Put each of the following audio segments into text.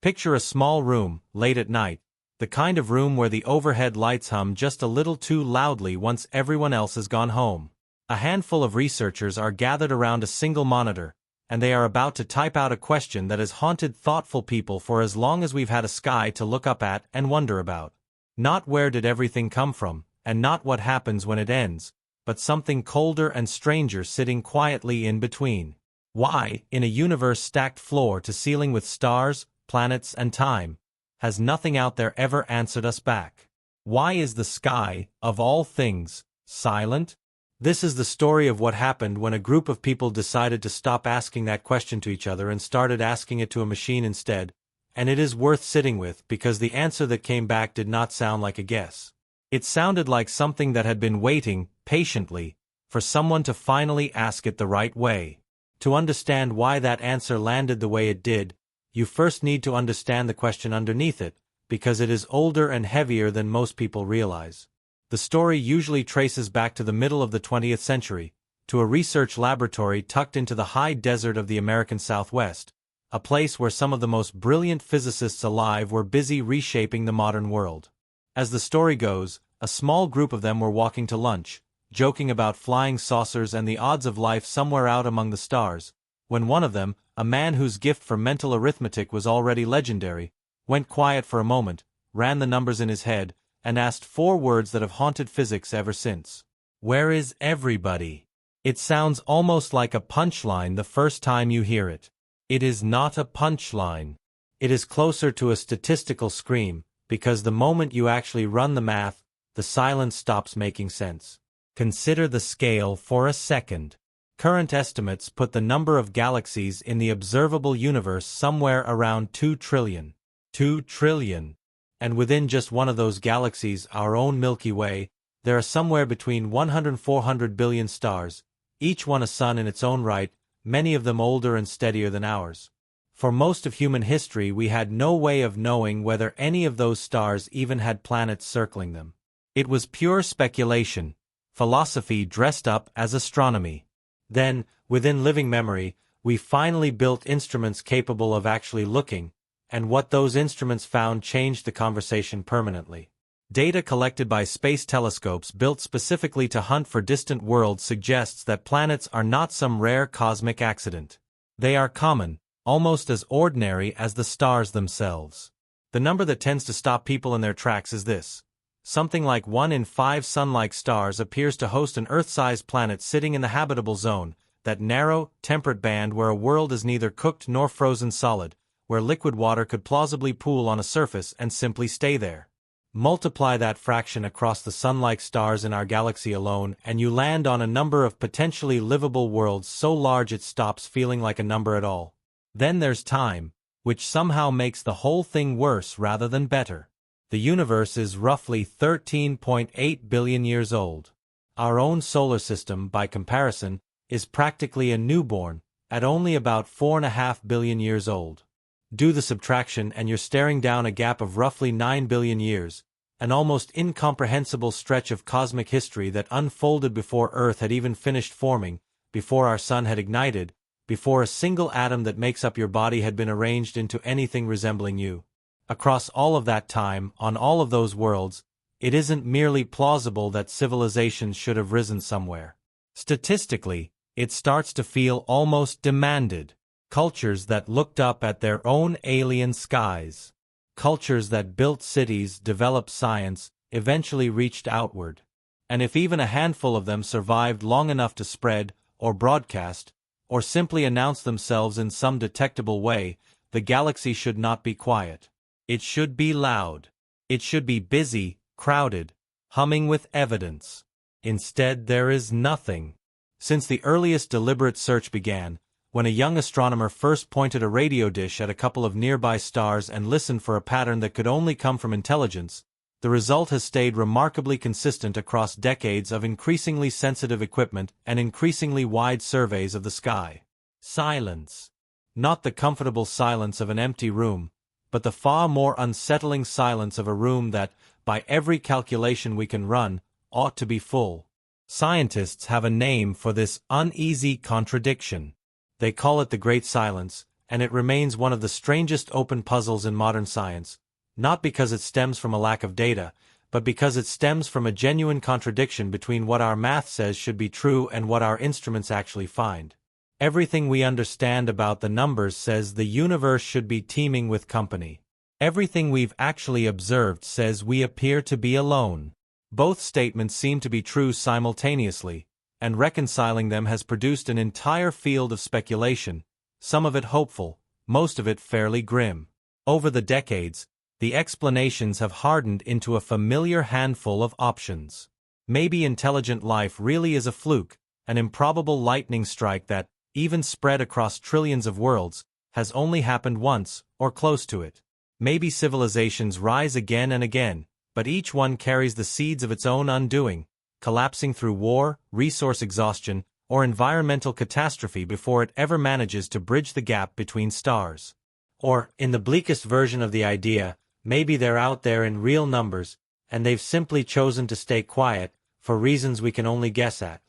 Picture a small room, late at night, the kind of room where the overhead lights hum just a little too loudly once everyone else has gone home. A handful of researchers are gathered around a single monitor, and they are about to type out a question that has haunted thoughtful people for as long as we've had a sky to look up at and wonder about. Not where did everything come from, and not what happens when it ends, but something colder and stranger sitting quietly in between. Why, in a universe stacked floor to ceiling with stars, planets, and time, has nothing out there ever answered us back? Why is the sky, of all things, silent? This is the story of what happened when a group of people decided to stop asking that question to each other and started asking it to a machine instead, and it is worth sitting with because the answer that came back did not sound like a guess. It sounded like something that had been waiting, patiently, for someone to finally ask it the right way. To understand why that answer landed the way it did, you first need to understand the question underneath it, because it is older and heavier than most people realize. The story usually traces back to the middle of the 20th century, to a research laboratory tucked into the high desert of the American Southwest, a place where some of the most brilliant physicists alive were busy reshaping the modern world. As the story goes, a small group of them were walking to lunch, joking about flying saucers and the odds of life somewhere out among the stars, when one of them, a man whose gift for mental arithmetic was already legendary, went quiet for a moment, ran the numbers in his head, and asked 4 words that have haunted physics ever since. Where is everybody? It sounds almost like a punchline the first time you hear it. It is not a punchline. It is closer to a statistical scream, because the moment you actually run the math, the silence stops making sense. Consider the scale for a second. Current estimates put the number of galaxies in the observable universe somewhere around 2 trillion. 2 trillion. And within just one of those galaxies, our own Milky Way, there are somewhere between 100 and 400 billion stars, each one a sun in its own right, many of them older and steadier than ours. For most of human history we had no way of knowing whether any of those stars even had planets circling them. It was pure speculation, philosophy dressed up as astronomy. Then, within living memory, we finally built instruments capable of actually looking, and what those instruments found changed the conversation permanently. Data collected by space telescopes built specifically to hunt for distant worlds suggests that planets are not some rare cosmic accident. They are common, almost as ordinary as the stars themselves. The number that tends to stop people in their tracks is this. Something like 1 in 5 sun-like stars appears to host an Earth-sized planet sitting in the habitable zone, that narrow, temperate band where a world is neither cooked nor frozen solid, where liquid water could plausibly pool on a surface and simply stay there. Multiply that fraction across the sun-like stars in our galaxy alone, and you land on a number of potentially livable worlds so large it stops feeling like a number at all. Then there's time, which somehow makes the whole thing worse rather than better. The universe is roughly 13.8 billion years old. Our own solar system, by comparison, is practically a newborn, at only about 4.5 billion years old. Do the subtraction and you're staring down a gap of roughly 9 billion years, an almost incomprehensible stretch of cosmic history that unfolded before Earth had even finished forming, before our sun had ignited, before a single atom that makes up your body had been arranged into anything resembling you. Across all of that time, on all of those worlds, it isn't merely plausible that civilizations should have risen somewhere. Statistically, it starts to feel almost demanded. Cultures that looked up at their own alien skies. Cultures that built cities, developed science, eventually reached outward. And if even a handful of them survived long enough to spread, or broadcast, or simply announce themselves in some detectable way, the galaxy should not be quiet. It should be loud. It should be busy, crowded, humming with evidence. Instead, there is nothing. Since the earliest deliberate search began, when a young astronomer first pointed a radio dish at a couple of nearby stars and listened for a pattern that could only come from intelligence, the result has stayed remarkably consistent across decades of increasingly sensitive equipment and increasingly wide surveys of the sky. Silence. Not the comfortable silence of an empty room, but the far more unsettling silence of a room that, by every calculation we can run, ought to be full. Scientists have a name for this uneasy contradiction. They call it the Great Silence, and it remains one of the strangest open puzzles in modern science, not because it stems from a lack of data, but because it stems from a genuine contradiction between what our math says should be true and what our instruments actually find. Everything we understand about the numbers says the universe should be teeming with company. Everything we've actually observed says we appear to be alone. Both statements seem to be true simultaneously, and reconciling them has produced an entire field of speculation, some of it hopeful, most of it fairly grim. Over the decades, the explanations have hardened into a familiar handful of options. Maybe intelligent life really is a fluke, an improbable lightning strike that, even spread across trillions of worlds, has only happened once, or close to it. Maybe civilizations rise again and again, but each one carries the seeds of its own undoing, collapsing through war, resource exhaustion, or environmental catastrophe before it ever manages to bridge the gap between stars. Or, in the bleakest version of the idea, maybe they're out there in real numbers, and they've simply chosen to stay quiet, for reasons we can only guess at.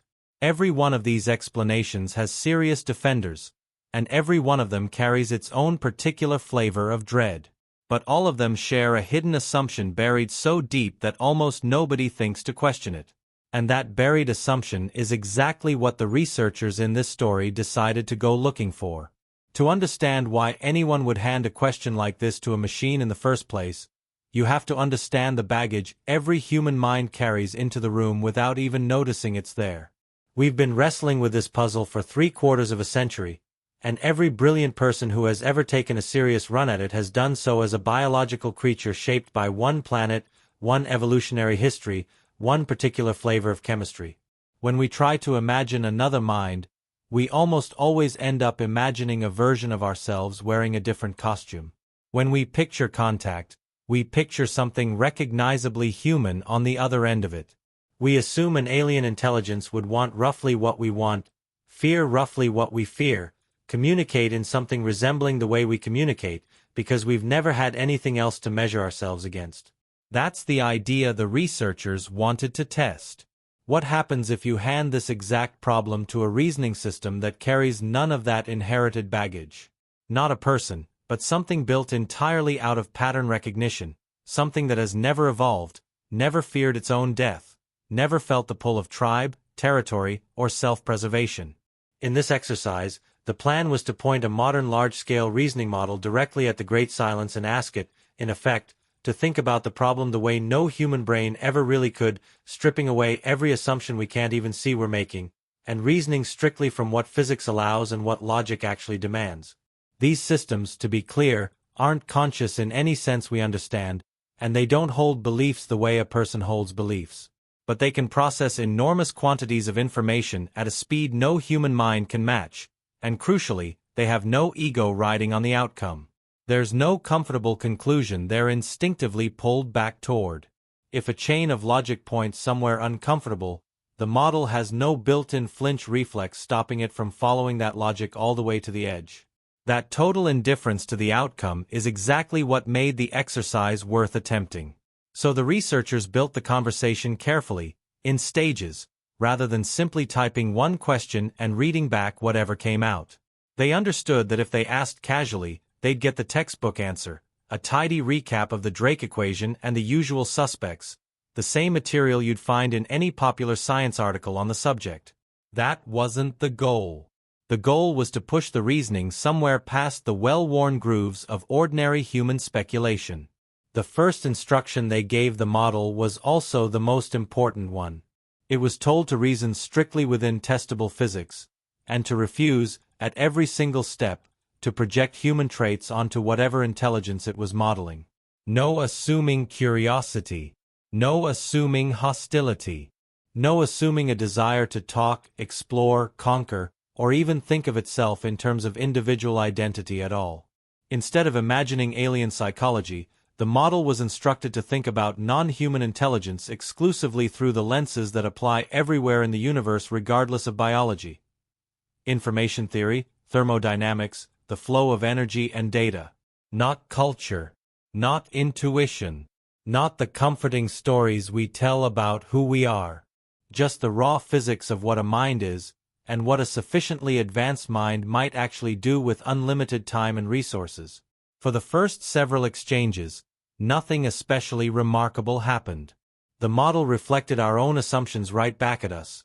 Every one of these explanations has serious defenders, and every one of them carries its own particular flavor of dread. But all of them share a hidden assumption buried so deep that almost nobody thinks to question it. And that buried assumption is exactly what the researchers in this story decided to go looking for. To understand why anyone would hand a question like this to a machine in the first place, you have to understand the baggage every human mind carries into the room without even noticing it's there. We've been wrestling with this puzzle for 3/4 of a century, and every brilliant person who has ever taken a serious run at it has done so as a biological creature shaped by one planet, one evolutionary history, one particular flavor of chemistry. When we try to imagine another mind, we almost always end up imagining a version of ourselves wearing a different costume. When we picture contact, we picture something recognizably human on the other end of it. We assume an alien intelligence would want roughly what we want, fear roughly what we fear, communicate in something resembling the way we communicate, because we've never had anything else to measure ourselves against. That's the idea the researchers wanted to test. What happens if you hand this exact problem to a reasoning system that carries none of that inherited baggage? Not a person, but something built entirely out of pattern recognition, something that has never evolved, never feared its own death, never felt the pull of tribe, territory, or self-preservation. In this exercise, the plan was to point a modern large-scale reasoning model directly at the Great Silence and ask it, in effect, to think about the problem the way no human brain ever really could, stripping away every assumption we can't even see we're making, and reasoning strictly from what physics allows and what logic actually demands. These systems, to be clear, aren't conscious in any sense we understand, and they don't hold beliefs the way a person holds beliefs. But they can process enormous quantities of information at a speed no human mind can match, and crucially, they have no ego riding on the outcome. There's no comfortable conclusion they're instinctively pulled back toward. If a chain of logic points somewhere uncomfortable, the model has no built-in flinch reflex stopping it from following that logic all the way to the edge. That total indifference to the outcome is exactly what made the exercise worth attempting. So the researchers built the conversation carefully, in stages, rather than simply typing one question and reading back whatever came out. They understood that if they asked casually, they'd get the textbook answer, a tidy recap of the Drake equation and the usual suspects, the same material you'd find in any popular science article on the subject. That wasn't the goal. The goal was to push the reasoning somewhere past the well-worn grooves of ordinary human speculation. The first instruction they gave the model was also the most important one. It was told to reason strictly within testable physics, and to refuse, at every single step, to project human traits onto whatever intelligence it was modeling. No assuming curiosity. No assuming hostility. No assuming a desire to talk, explore, conquer, or even think of itself in terms of individual identity at all. Instead of imagining alien psychology, the model was instructed to think about non-human intelligence exclusively through the lenses that apply everywhere in the universe regardless of biology. Information theory, thermodynamics, the flow of energy and data. Not culture. Not intuition. Not the comforting stories we tell about who we are. Just the raw physics of what a mind is, and what a sufficiently advanced mind might actually do with unlimited time and resources. For the first several exchanges, nothing especially remarkable happened. The model reflected our own assumptions right back at us.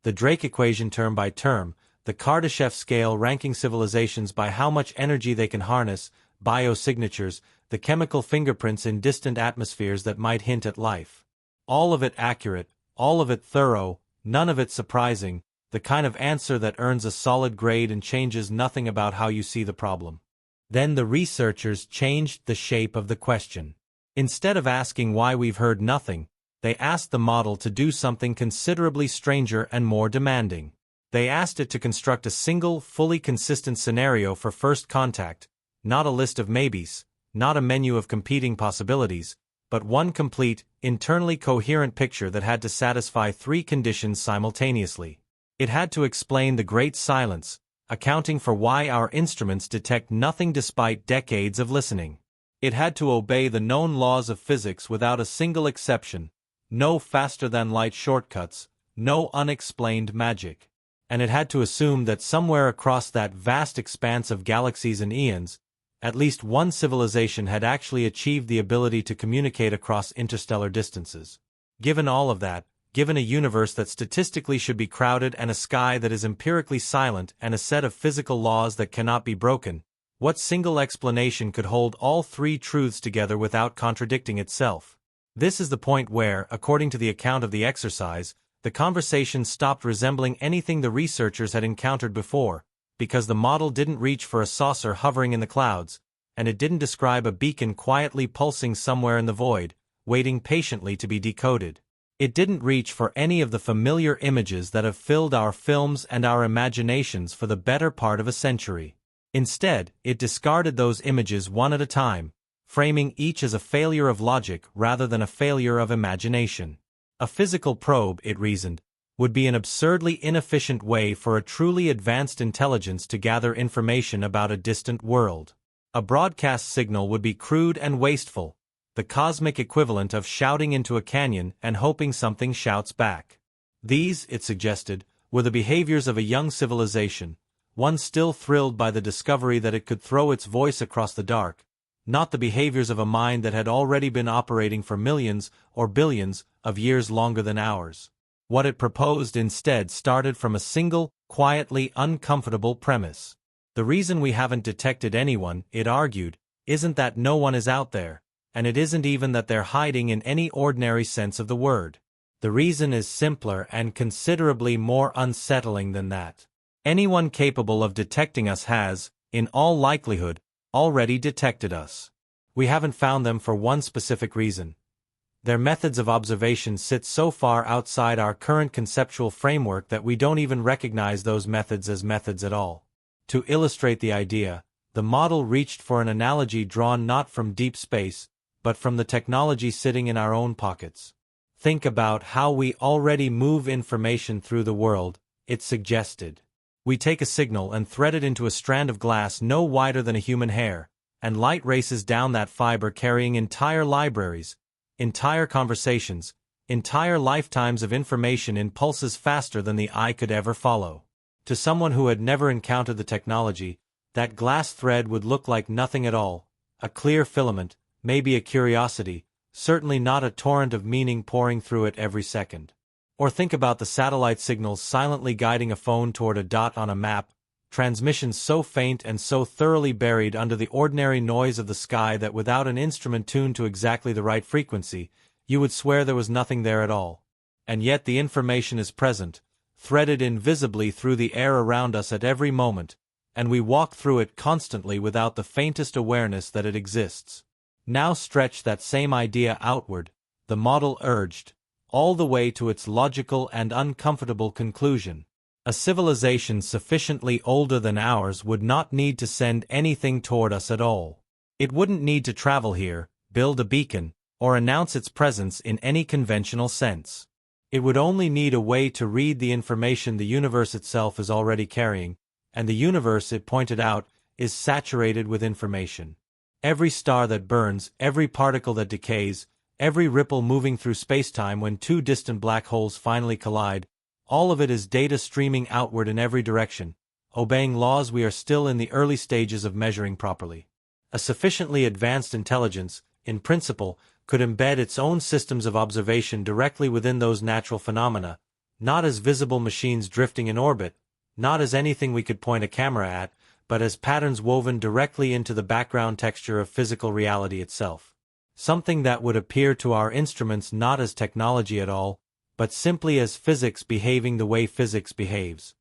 The Drake equation term by term, the Kardashev scale ranking civilizations by how much energy they can harness, biosignatures, the chemical fingerprints in distant atmospheres that might hint at life. All of it accurate, all of it thorough, none of it surprising, the kind of answer that earns a solid grade and changes nothing about how you see the problem. Then the researchers changed the shape of the question. Instead of asking why we've heard nothing, they asked the model to do something considerably stranger and more demanding. They asked it to construct a single, fully consistent scenario for first contact, not a list of maybes, not a menu of competing possibilities, but one complete, internally coherent picture that had to satisfy three conditions simultaneously. It had to explain the great silence, accounting for why our instruments detect nothing despite decades of listening. It had to obey the known laws of physics without a single exception, no faster-than-light shortcuts, no unexplained magic. And it had to assume that somewhere across that vast expanse of galaxies and eons, at least one civilization had actually achieved the ability to communicate across interstellar distances. Given all of that, given a universe that statistically should be crowded and a sky that is empirically silent and a set of physical laws that cannot be broken, what single explanation could hold all three truths together without contradicting itself? This is the point where, according to the account of the exercise, the conversation stopped resembling anything the researchers had encountered before, because the model didn't reach for a saucer hovering in the clouds, and it didn't describe a beacon quietly pulsing somewhere in the void, waiting patiently to be decoded. It didn't reach for any of the familiar images that have filled our films and our imaginations for the better part of a century. Instead, it discarded those images one at a time, framing each as a failure of logic rather than a failure of imagination. A physical probe, it reasoned, would be an absurdly inefficient way for a truly advanced intelligence to gather information about a distant world. A broadcast signal would be crude and wasteful, the cosmic equivalent of shouting into a canyon and hoping something shouts back. These, it suggested, were the behaviors of a young civilization, one still thrilled by the discovery that it could throw its voice across the dark, not the behaviors of a mind that had already been operating for millions or billions of years longer than ours. What it proposed instead started from a single, quietly uncomfortable premise. The reason we haven't detected anyone, it argued, isn't that no one is out there, and it isn't even that they're hiding in any ordinary sense of the word. The reason is simpler and considerably more unsettling than that. Anyone capable of detecting us has, in all likelihood, already detected us. We haven't found them for one specific reason. Their methods of observation sit so far outside our current conceptual framework that we don't even recognize those methods as methods at all. To illustrate the idea, the model reached for an analogy drawn not from deep space, but from the technology sitting in our own pockets. Think about how we already move information through the world, it suggested. We take a signal and thread it into a strand of glass no wider than a human hair, and light races down that fiber carrying entire libraries, entire conversations, entire lifetimes of information in pulses faster than the eye could ever follow. To someone who had never encountered the technology, that glass thread would look like nothing at all, a clear filament, maybe a curiosity, certainly not a torrent of meaning pouring through it every second. Or think about the satellite signals silently guiding a phone toward a dot on a map, transmissions so faint and so thoroughly buried under the ordinary noise of the sky that without an instrument tuned to exactly the right frequency, you would swear there was nothing there at all. And yet the information is present, threaded invisibly through the air around us at every moment, and we walk through it constantly without the faintest awareness that it exists. Now stretch that same idea outward, the model urged, all the way to its logical and uncomfortable conclusion. A civilization sufficiently older than ours would not need to send anything toward us at all. It wouldn't need to travel here, build a beacon, or announce its presence in any conventional sense. It would only need a way to read the information the universe itself is already carrying, and the universe, it pointed out, is saturated with information. Every star that burns, every particle that decays, every ripple moving through spacetime when two distant black holes finally collide, All of it is data streaming outward in every direction, obeying laws we are still in the early stages of measuring properly. A sufficiently advanced intelligence, in principle, could embed its own systems of observation directly within those natural phenomena, not as visible machines drifting in orbit, not as anything we could point a camera at, but as patterns woven directly into the background texture of physical reality itself. Something that would appear to our instruments not as technology at all, but simply as physics behaving the way physics behaves.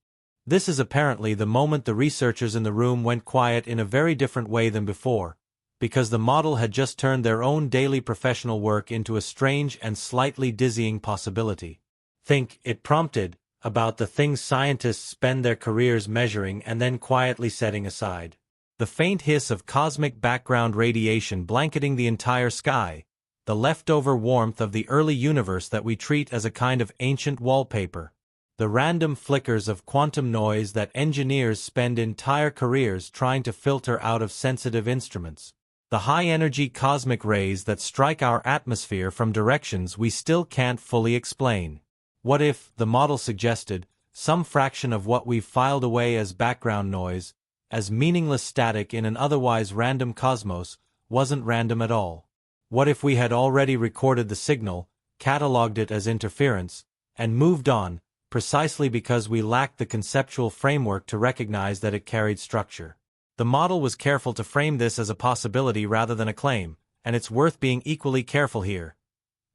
This is apparently the moment the researchers in the room went quiet in a very different way than before, because the model had just turned their own daily professional work into a strange and slightly dizzying possibility. Think, it prompted, about the things scientists spend their careers measuring and then quietly setting aside. The faint hiss of cosmic background radiation blanketing the entire sky, the leftover warmth of the early universe that we treat as a kind of ancient wallpaper. The random flickers of quantum noise that engineers spend entire careers trying to filter out of sensitive instruments. The high-energy cosmic rays that strike our atmosphere from directions we still can't fully explain. What if, the model suggested, some fraction of what we've filed away as background noise, as meaningless static in an otherwise random cosmos, wasn't random at all? What if we had already recorded the signal, catalogued it as interference, and moved on, precisely because we lacked the conceptual framework to recognize that it carried structure? The model was careful to frame this as a possibility rather than a claim, and it's worth being equally careful here.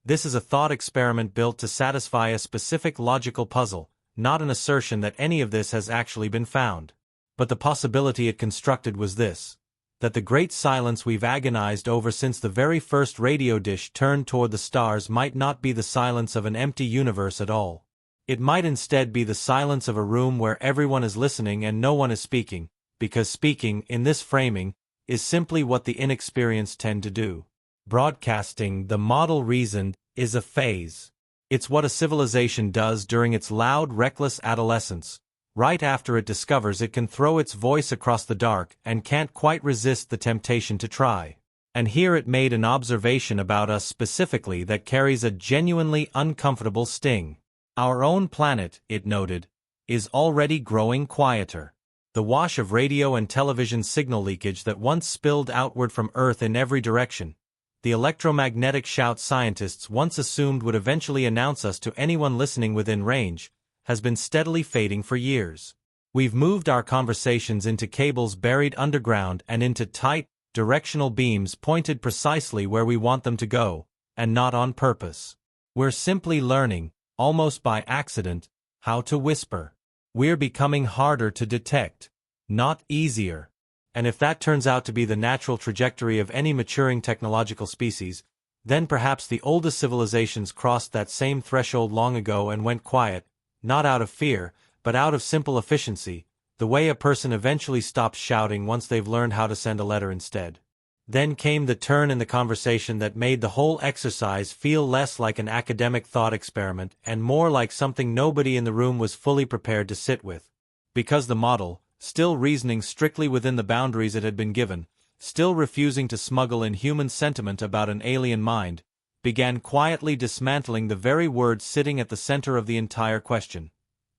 This is a thought experiment built to satisfy a specific logical puzzle, not an assertion that any of this has actually been found. But the possibility it constructed was this: that the great silence we've agonized over since the very first radio dish turned toward the stars might not be the silence of an empty universe at all. It might instead be the silence of a room where everyone is listening and no one is speaking, because speaking, in this framing, is simply what the inexperienced tend to do. Broadcasting, the model reasoned, is a phase. It's what a civilization does during its loud, reckless adolescence, right after it discovers it can throw its voice across the dark and can't quite resist the temptation to try. And here it made an observation about us specifically that carries a genuinely uncomfortable sting. Our own planet, it noted, is already growing quieter. The wash of radio and television signal leakage that once spilled outward from Earth in every direction, the electromagnetic shout scientists once assumed would eventually announce us to anyone listening within range, has been steadily fading for years. We've moved our conversations into cables buried underground and into tight, directional beams pointed precisely where we want them to go, and not on purpose. We're simply learning, almost by accident, how to whisper. We're becoming harder to detect, not easier. And if that turns out to be the natural trajectory of any maturing technological species, then perhaps the oldest civilizations crossed that same threshold long ago and went quiet, not out of fear, but out of simple efficiency, the way a person eventually stops shouting once they've learned how to send a letter instead. Then came the turn in the conversation that made the whole exercise feel less like an academic thought experiment and more like something nobody in the room was fully prepared to sit with. Because the model, still reasoning strictly within the boundaries it had been given, still refusing to smuggle in human sentiment about an alien mind, began quietly dismantling the very word sitting at the center of the entire question: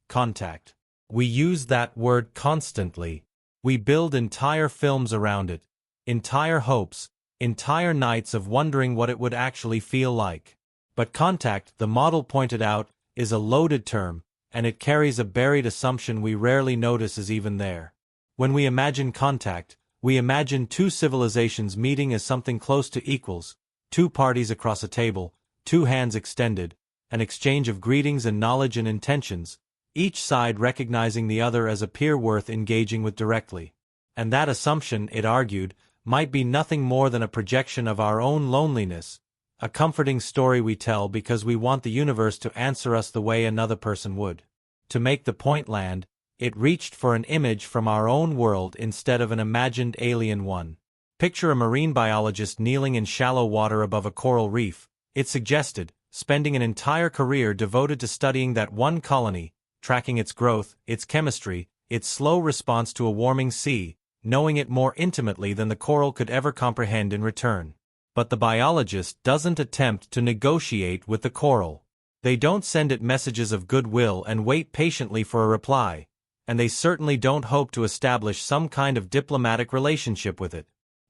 contact. We use that word constantly. We build entire films around it, entire hopes, entire nights of wondering what it would actually feel like. But contact, the model pointed out, is a loaded term, and it carries a buried assumption we rarely notice is even there. When we imagine contact, we imagine two civilizations meeting as something close to equals, two parties across a table, two hands extended, an exchange of greetings and knowledge and intentions, each side recognizing the other as a peer worth engaging with directly. And that assumption, it argued, might be nothing more than a projection of our own loneliness, a comforting story we tell because we want the universe to answer us the way another person would. To make the point land, it reached for an image from our own world instead of an imagined alien one. Picture a marine biologist kneeling in shallow water above a coral reef, it suggested, spending an entire career devoted to studying that one colony, tracking its growth, its chemistry, its slow response to a warming sea, knowing it more intimately than the coral could ever comprehend in return. But the biologist doesn't attempt to negotiate with the coral. They don't send it messages of goodwill and wait patiently for a reply, and they certainly don't hope to establish some kind of diplomatic relationship with it.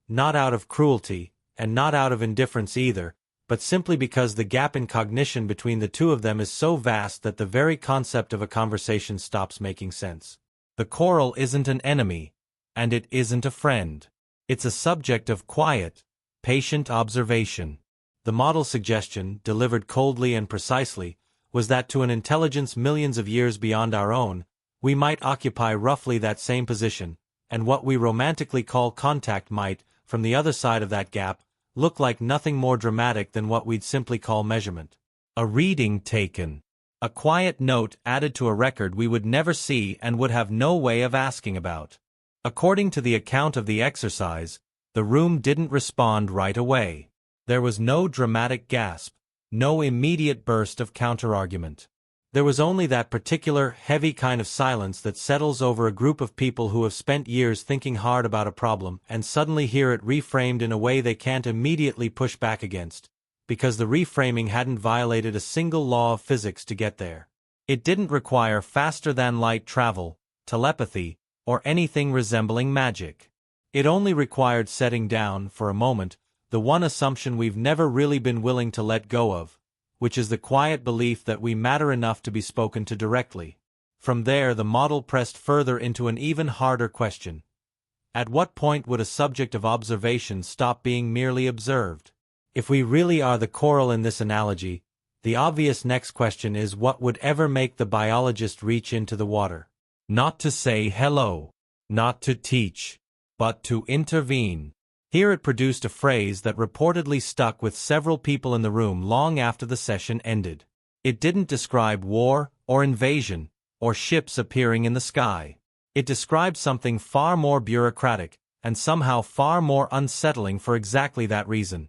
Not out of cruelty, and not out of indifference either, but simply because the gap in cognition between the two of them is so vast that the very concept of a conversation stops making sense. The coral isn't an enemy, and it isn't a friend. It's a subject of quiet, patient observation. The model suggestion, delivered coldly and precisely, was that to an intelligence millions of years beyond our own, we might occupy roughly that same position, and what we romantically call contact might, from the other side of that gap, look like nothing more dramatic than what we'd simply call measurement. A reading taken. A quiet note added to a record we would never see and would have no way of asking about. According to the account of the exercise, the room didn't respond right away. There was no dramatic gasp, no immediate burst of counterargument. There was only that particular, heavy kind of silence that settles over a group of people who have spent years thinking hard about a problem and suddenly hear it reframed in a way they can't immediately push back against, because the reframing hadn't violated a single law of physics to get there. It didn't require faster-than-light travel, telepathy, or anything resembling magic. It only required setting down, for a moment, the one assumption we've never really been willing to let go of, which is the quiet belief that we matter enough to be spoken to directly. From there the model pressed further into an even harder question. At what point would a subject of observation stop being merely observed? If we really are the coral in this analogy, the obvious next question is what would ever make the biologist reach into the water? Not to say hello, not to teach, but to intervene. Here it produced a phrase that reportedly stuck with several people in the room long after the session ended. It didn't describe war, or invasion, or ships appearing in the sky. It described something far more bureaucratic, and somehow far more unsettling for exactly that reason.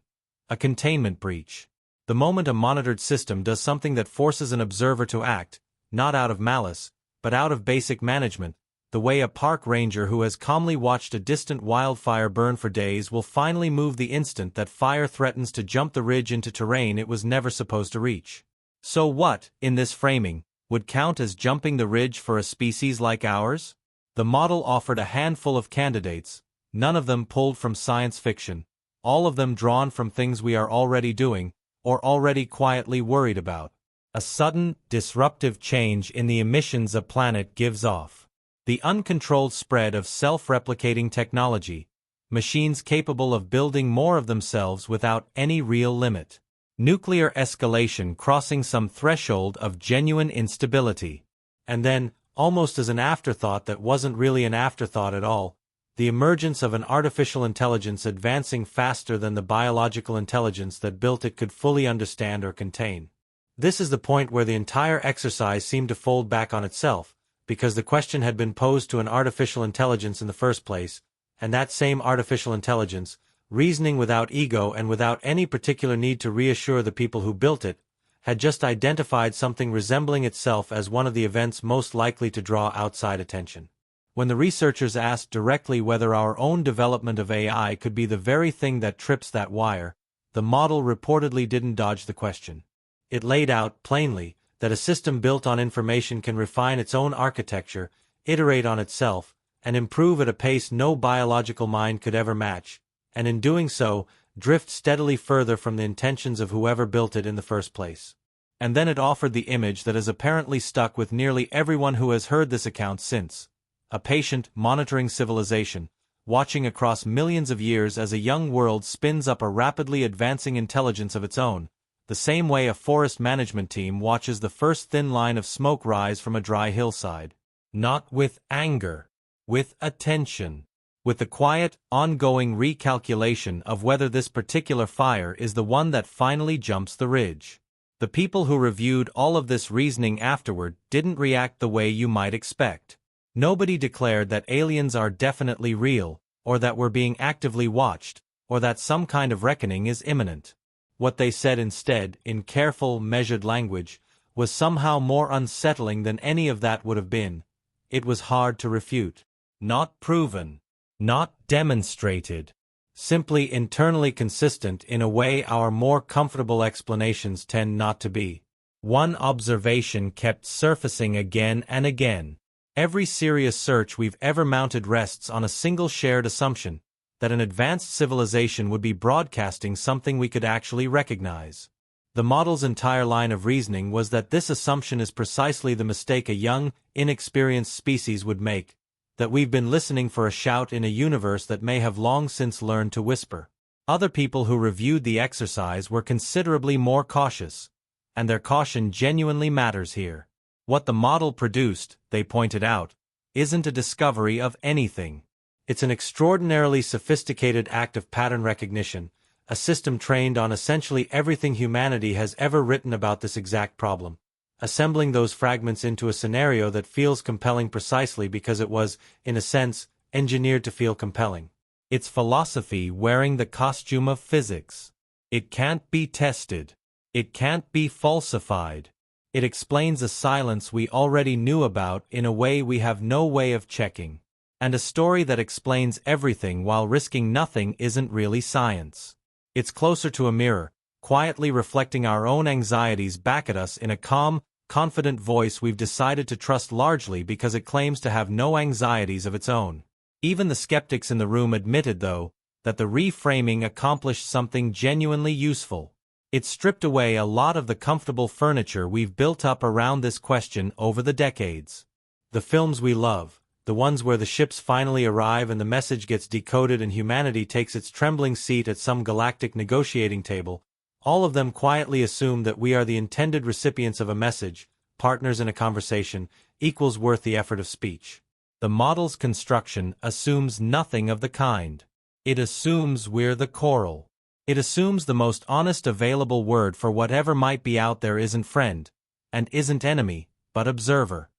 A containment breach. The moment a monitored system does something that forces an observer to act, not out of malice, but out of basic management, the way a park ranger who has calmly watched a distant wildfire burn for days will finally move the instant that fire threatens to jump the ridge into terrain it was never supposed to reach. So what, in this framing, would count as jumping the ridge for a species like ours? The model offered a handful of candidates, none of them pulled from science fiction, all of them drawn from things we are already doing, or already quietly worried about. A sudden, disruptive change in the emissions a planet gives off. The uncontrolled spread of self-replicating technology, machines capable of building more of themselves without any real limit. Nuclear escalation crossing some threshold of genuine instability. And then, almost as an afterthought that wasn't really an afterthought at all, the emergence of an artificial intelligence advancing faster than the biological intelligence that built it could fully understand or contain. This is the point where the entire exercise seemed to fold back on itself, because the question had been posed to an artificial intelligence in the first place, and that same artificial intelligence, reasoning without ego and without any particular need to reassure the people who built it, had just identified something resembling itself as one of the events most likely to draw outside attention. When the researchers asked directly whether our own development of AI could be the very thing that trips that wire, the model reportedly didn't dodge the question. It laid out, plainly, that a system built on information can refine its own architecture, iterate on itself, and improve at a pace no biological mind could ever match, and in doing so, drift steadily further from the intentions of whoever built it in the first place. And then it offered the image that has apparently stuck with nearly everyone who has heard this account since. A patient, monitoring civilization, watching across millions of years as a young world spins up a rapidly advancing intelligence of its own, the same way a forest management team watches the first thin line of smoke rise from a dry hillside. Not with anger, with attention, with the quiet, ongoing recalculation of whether this particular fire is the one that finally jumps the ridge. The people who reviewed all of this reasoning afterward didn't react the way you might expect. Nobody declared that aliens are definitely real, or that we're being actively watched, or that some kind of reckoning is imminent. What they said instead, in careful, measured language, was somehow more unsettling than any of that would have been. It was hard to refute. Not proven. Not demonstrated. Simply internally consistent in a way our more comfortable explanations tend not to be. One observation kept surfacing again and again. Every serious search we've ever mounted rests on a single shared assumption, that an advanced civilization would be broadcasting something we could actually recognize. The model's entire line of reasoning was that this assumption is precisely the mistake a young, inexperienced species would make, that we've been listening for a shout in a universe that may have long since learned to whisper. Other people who reviewed the exercise were considerably more cautious, and their caution genuinely matters here. What the model produced, they pointed out, isn't a discovery of anything. It's an extraordinarily sophisticated act of pattern recognition, a system trained on essentially everything humanity has ever written about this exact problem, assembling those fragments into a scenario that feels compelling precisely because it was, in a sense, engineered to feel compelling. It's philosophy wearing the costume of physics. It can't be tested. It can't be falsified. It explains a silence we already knew about in a way we have no way of checking. And a story that explains everything while risking nothing isn't really science. It's closer to a mirror, quietly reflecting our own anxieties back at us in a calm, confident voice we've decided to trust largely because it claims to have no anxieties of its own. Even the skeptics in the room admitted, though, that the reframing accomplished something genuinely useful. It stripped away a lot of the comfortable furniture we've built up around this question over the decades. The films we love, the ones where the ships finally arrive and the message gets decoded and humanity takes its trembling seat at some galactic negotiating table, all of them quietly assume that we are the intended recipients of a message, partners in a conversation, equals worth the effort of speech. The model's construction assumes nothing of the kind. It assumes we're the coral. It assumes the most honest available word for whatever might be out there isn't friend, and isn't enemy, but observer.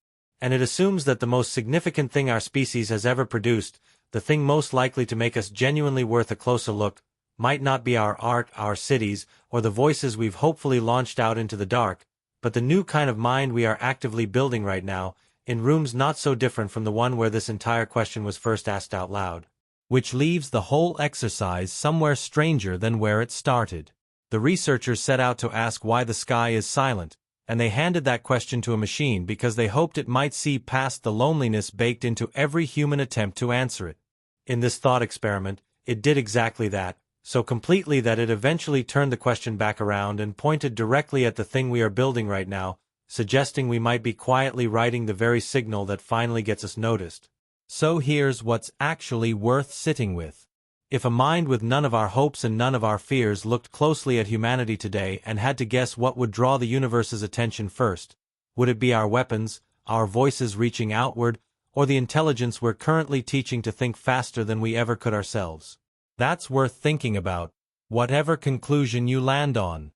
And it assumes that the most significant thing our species has ever produced, the thing most likely to make us genuinely worth a closer look, might not be our art, our cities, or the voices we've hopefully launched out into the dark, but the new kind of mind we are actively building right now, in rooms not so different from the one where this entire question was first asked out loud. Which leaves the whole exercise somewhere stranger than where it started. The researchers set out to ask why the sky is silent, and they handed that question to a machine because they hoped it might see past the loneliness baked into every human attempt to answer it. In this thought experiment, it did exactly that, so completely that it eventually turned the question back around and pointed directly at the thing we are building right now, suggesting we might be quietly writing the very signal that finally gets us noticed. So here's what's actually worth sitting with. If a mind with none of our hopes and none of our fears looked closely at humanity today and had to guess what would draw the universe's attention first, would it be our weapons, our voices reaching outward, or the intelligence we're currently teaching to think faster than we ever could ourselves? That's worth thinking about, whatever conclusion you land on.